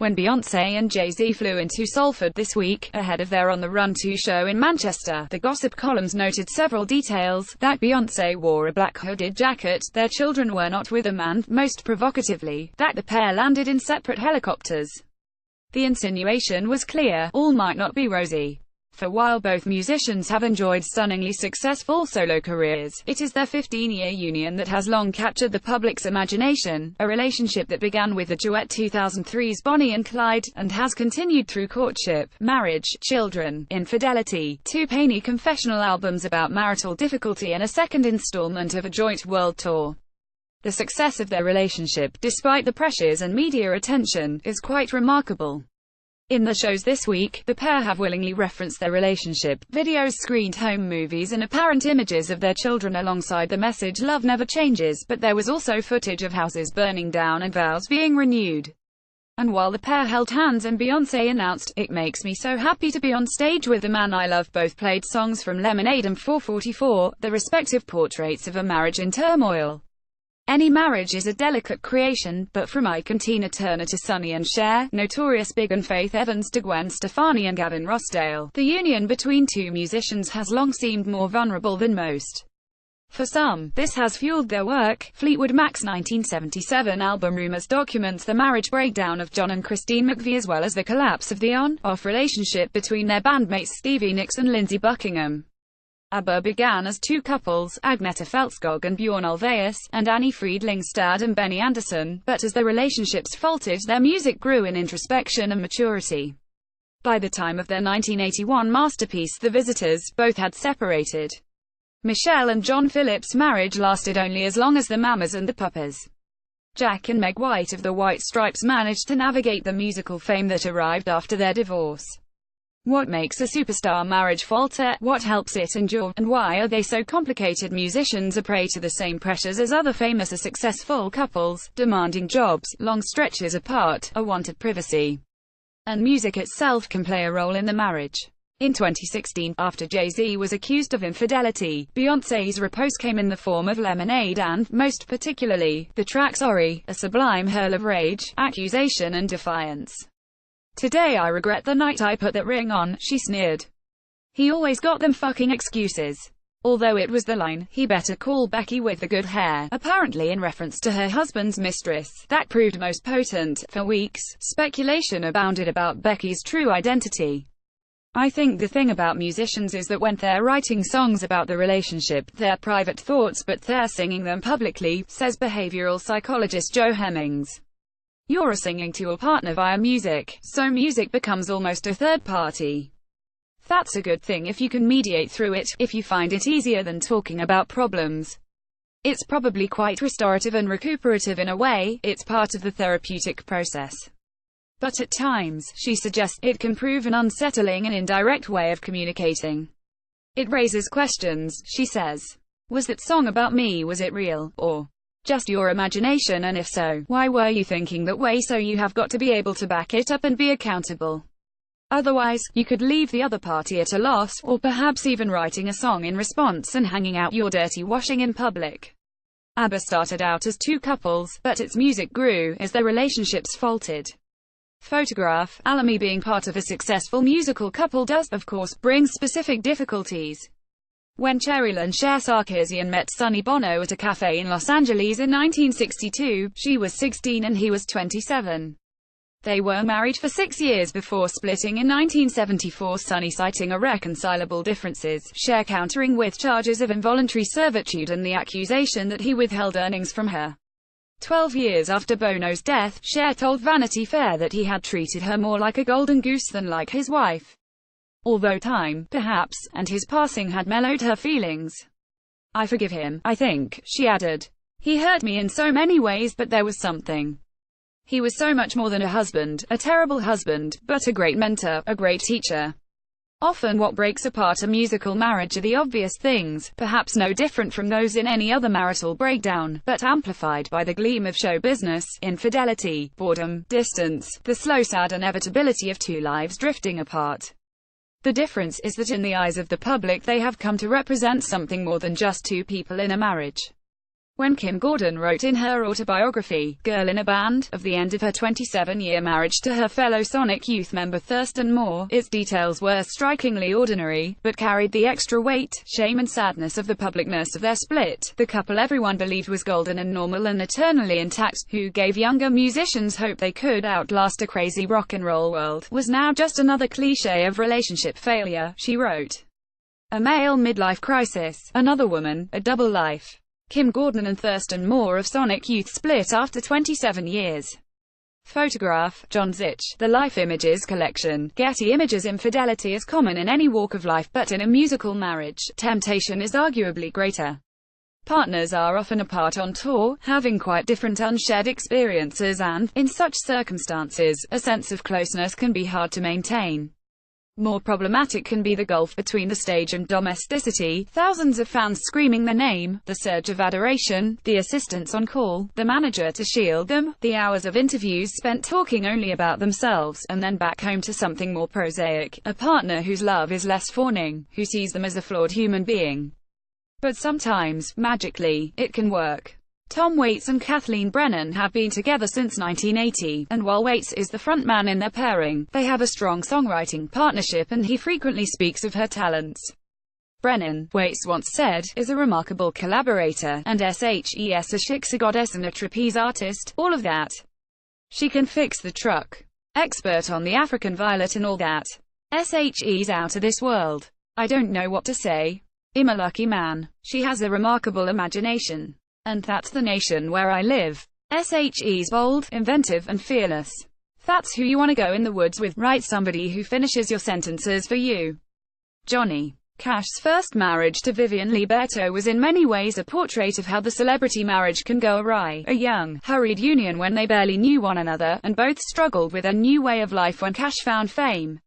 When Beyoncé and Jay-Z flew into Salford this week, ahead of their On the Run 2 show in Manchester, the gossip columns noted several details: that Beyoncé wore a black hooded jacket, their children were not with them, and, most provocatively, that the pair landed in separate helicopters. The insinuation was clear: all might not be rosy. For while both musicians have enjoyed stunningly successful solo careers, it is their 15-year union that has long captured the public's imagination, a relationship that began with the duet 2003's Bonnie and Clyde, and has continued through courtship, marriage, children, infidelity, two Payne confessional albums about marital difficulty, and a second installment of a joint world tour. The success of their relationship, despite the pressures and media attention, is quite remarkable. In the shows this week, the pair have willingly referenced their relationship, videos, screened home movies and apparent images of their children alongside the message "Love never changes," but there was also footage of houses burning down and vows being renewed. And while the pair held hands and Beyoncé announced, "It makes me so happy to be on stage with the man I love," both played songs from Lemonade and 444, the respective portraits of a marriage in turmoil. Any marriage is a delicate creation, but from Ike and Tina Turner to Sonny and Cher, Notorious Big and Faith Evans to Gwen Stefani and Gavin Rossdale, the union between two musicians has long seemed more vulnerable than most. For some, this has fueled their work. Fleetwood Mac's 1977 album Rumours documents the marriage breakdown of John and Christine McVie, as well as the collapse of the on-off relationship between their bandmates Stevie Nicks and Lindsey Buckingham. ABBA began as two couples, Agneta Fältskog and Björn Ulvaeus, and Annie Friedlingstad and Benny Andersson, but as their relationships faltered, their music grew in introspection and maturity. By the time of their 1981 masterpiece The Visitors, both had separated. Michelle and John Phillips' marriage lasted only as long as the Mamas and the Papas. Jack and Meg White of the White Stripes managed to navigate the musical fame that arrived after their divorce. What makes a superstar marriage falter? What helps it endure? And why are they so complicated? Musicians are prey to the same pressures as other famous or successful couples: demanding jobs, long stretches apart, a want of privacy. And music itself can play a role in the marriage. In 2016, after Jay-Z was accused of infidelity, Beyoncé's riposte came in the form of Lemonade and, most particularly, the track Sorry, a sublime hurl of rage, accusation and defiance. "Today I regret the night I put that ring on," she sneered. "He always got them fucking excuses." Although it was the line, "He better call Becky with the good hair," apparently in reference to her husband's mistress, that proved most potent. For weeks, speculation abounded about Becky's true identity. "I think the thing about musicians is that when they're writing songs about the relationship, they're private thoughts, but they're singing them publicly," says behavioral psychologist Joe Hemmings. "You're singing to your partner via music, so music becomes almost a third party. That's a good thing if you can mediate through it, if you find it easier than talking about problems. It's probably quite restorative and recuperative in a way, it's part of the therapeutic process. But at times," she suggests, "it can prove an unsettling and indirect way of communicating. It raises questions," she says. "Was that song about me? Was it real? Or just your imagination, and if so, why were you thinking that way? So you have got to be able to back it up and be accountable. Otherwise, you could leave the other party at a loss, or perhaps even writing a song in response and hanging out your dirty washing in public." ABBA started out as two couples, but its music grew as their relationships faltered. Photograph, Alamy being part of a successful musical couple does, of course, bring specific difficulties. When Cheryl Cher Sarkisian met Sonny Bono at a cafe in Los Angeles in 1962, she was 16 and he was 27. They were married for 6 years before splitting in 1974, Sonny citing irreconcilable differences, Cher countering with charges of involuntary servitude and the accusation that he withheld earnings from her. 12 years after Bono's death, Cher told Vanity Fair that he had treated her more like a golden goose than like his wife. Although time, perhaps, and his passing had mellowed her feelings. "I forgive him, I think," she added. "He hurt me in so many ways, but there was something. He was so much more than a husband, a terrible husband, but a great mentor, a great teacher." Often what breaks apart a musical marriage are the obvious things, perhaps no different from those in any other marital breakdown, but amplified by the gleam of show business: infidelity, boredom, distance, the slow sad inevitability of two lives drifting apart. The difference is that in the eyes of the public they have come to represent something more than just two people in a marriage. When Kim Gordon wrote in her autobiography, Girl in a Band, of the end of her 27-year marriage to her fellow Sonic Youth member Thurston Moore, its details were strikingly ordinary, but carried the extra weight, shame and sadness of the publicness of their split. The couple everyone believed was golden and normal and eternally intact, who gave younger musicians hope they could outlast a crazy rock and roll world, was now just another cliché of relationship failure, she wrote. A male midlife crisis, another woman, a double life. Kim Gordon and Thurston Moore of Sonic Youth split after 27 years. Photograph, John Zich, The Life Images Collection, Getty Images. Infidelity is common in any walk of life, but in a musical marriage, temptation is arguably greater. Partners are often apart on tour, having quite different unshared experiences and, in such circumstances, a sense of closeness can be hard to maintain. More problematic can be the gulf between the stage and domesticity, thousands of fans screaming their name, the surge of adoration, the assistants on call, the manager to shield them, the hours of interviews spent talking only about themselves, and then back home to something more prosaic, a partner whose love is less fawning, who sees them as a flawed human being. But sometimes, magically, it can work. Tom Waits and Kathleen Brennan have been together since 1980, and while Waits is the frontman in their pairing, they have a strong songwriting partnership and he frequently speaks of her talents. Brennan, Waits once said, is a remarkable collaborator, and SHES a shiksa goddess and a trapeze artist, all of that. She can fix the truck. Expert on the African violet and all that. SHE's out of this world. I don't know what to say. I'm a lucky man. She has a remarkable imagination. And that's the nation where I live. SHE's bold, inventive, and fearless. That's who you want to go in the woods with, right? Somebody who finishes your sentences for you. Johnny Cash's first marriage to Vivian Liberto was in many ways a portrait of how the celebrity marriage can go awry, a young, hurried union when they barely knew one another, and both struggled with a new way of life when Cash found fame.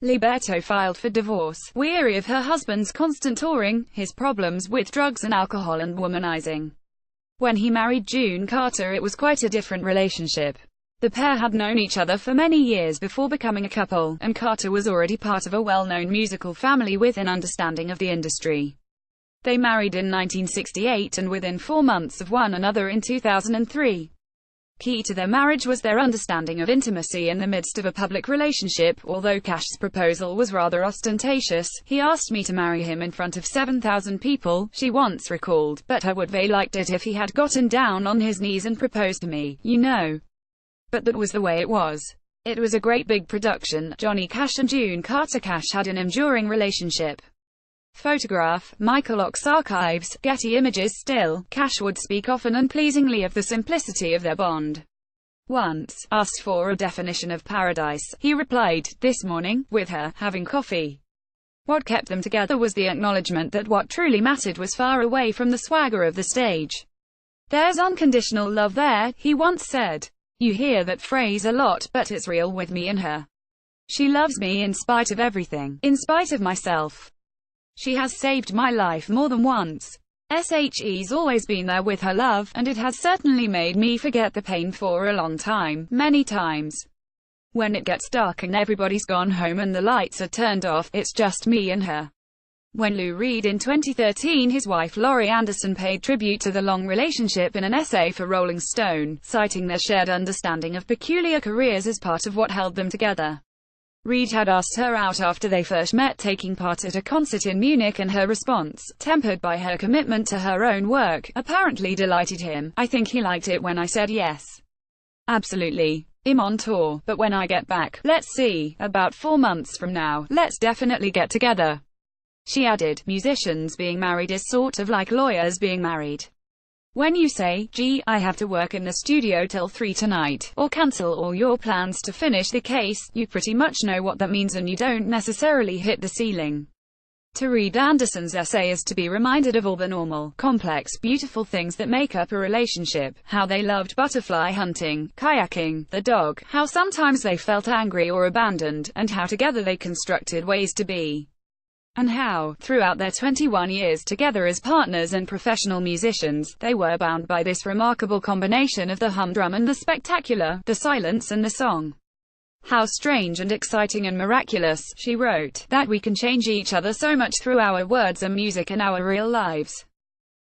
Liberto filed for divorce, weary of her husband's constant touring, his problems with drugs and alcohol and womanizing. When he married June Carter, it was quite a different relationship. The pair had known each other for many years before becoming a couple, and Carter was already part of a well-known musical family with an understanding of the industry. They married in 1968 and within 4 months of one another in 2003. Key to their marriage was their understanding of intimacy in the midst of a public relationship. Although Cash's proposal was rather ostentatious, he asked me to marry him in front of 7,000 people, she once recalled, but I would have liked it if he had gotten down on his knees and proposed to me, you know. But that was the way it was. It was a great big production. Johnny Cash and June Carter. Cash had an enduring relationship. Photograph, Michael Ochs Archives, Getty Images. Still, Cash would speak often and pleasingly of the simplicity of their bond. Once asked for a definition of paradise, he replied, "This morning, with her, having coffee." What kept them together was the acknowledgement that what truly mattered was far away from the swagger of the stage. "There's unconditional love there," he once said. "You hear that phrase a lot, but it's real with me and her. She loves me in spite of everything, in spite of myself. She has saved my life more than once. SHE's always been there with her love, and it has certainly made me forget the pain for a long time, many times. When it gets dark and everybody's gone home and the lights are turned off, it's just me and her." When Lou Reed in 2013, his wife Laurie Anderson paid tribute to the long relationship in an essay for Rolling Stone, citing their shared understanding of peculiar careers as part of what held them together. Reed had asked her out after they first met, taking part at a concert in Munich, and her response, tempered by her commitment to her own work, apparently delighted him. "I think he liked it when I said yes. Absolutely. I'm on tour, but when I get back, let's see, about 4 months from now, let's definitely get together." She added, "Musicians being married is sort of like lawyers being married. When you say, gee, I have to work in the studio till 3 tonight, or cancel all your plans to finish the case, you pretty much know what that means and you don't necessarily hit the ceiling." To read Anderson's essay is to be reminded of all the normal, complex, beautiful things that make up a relationship, how they loved butterfly hunting, kayaking, the dog, how sometimes they felt angry or abandoned, and how together they constructed ways to be. And how, throughout their 21 years together as partners and professional musicians, they were bound by this remarkable combination of the humdrum and the spectacular, the silence and the song. "How strange and exciting and miraculous," she wrote, "that we can change each other so much through our words and music and our real lives.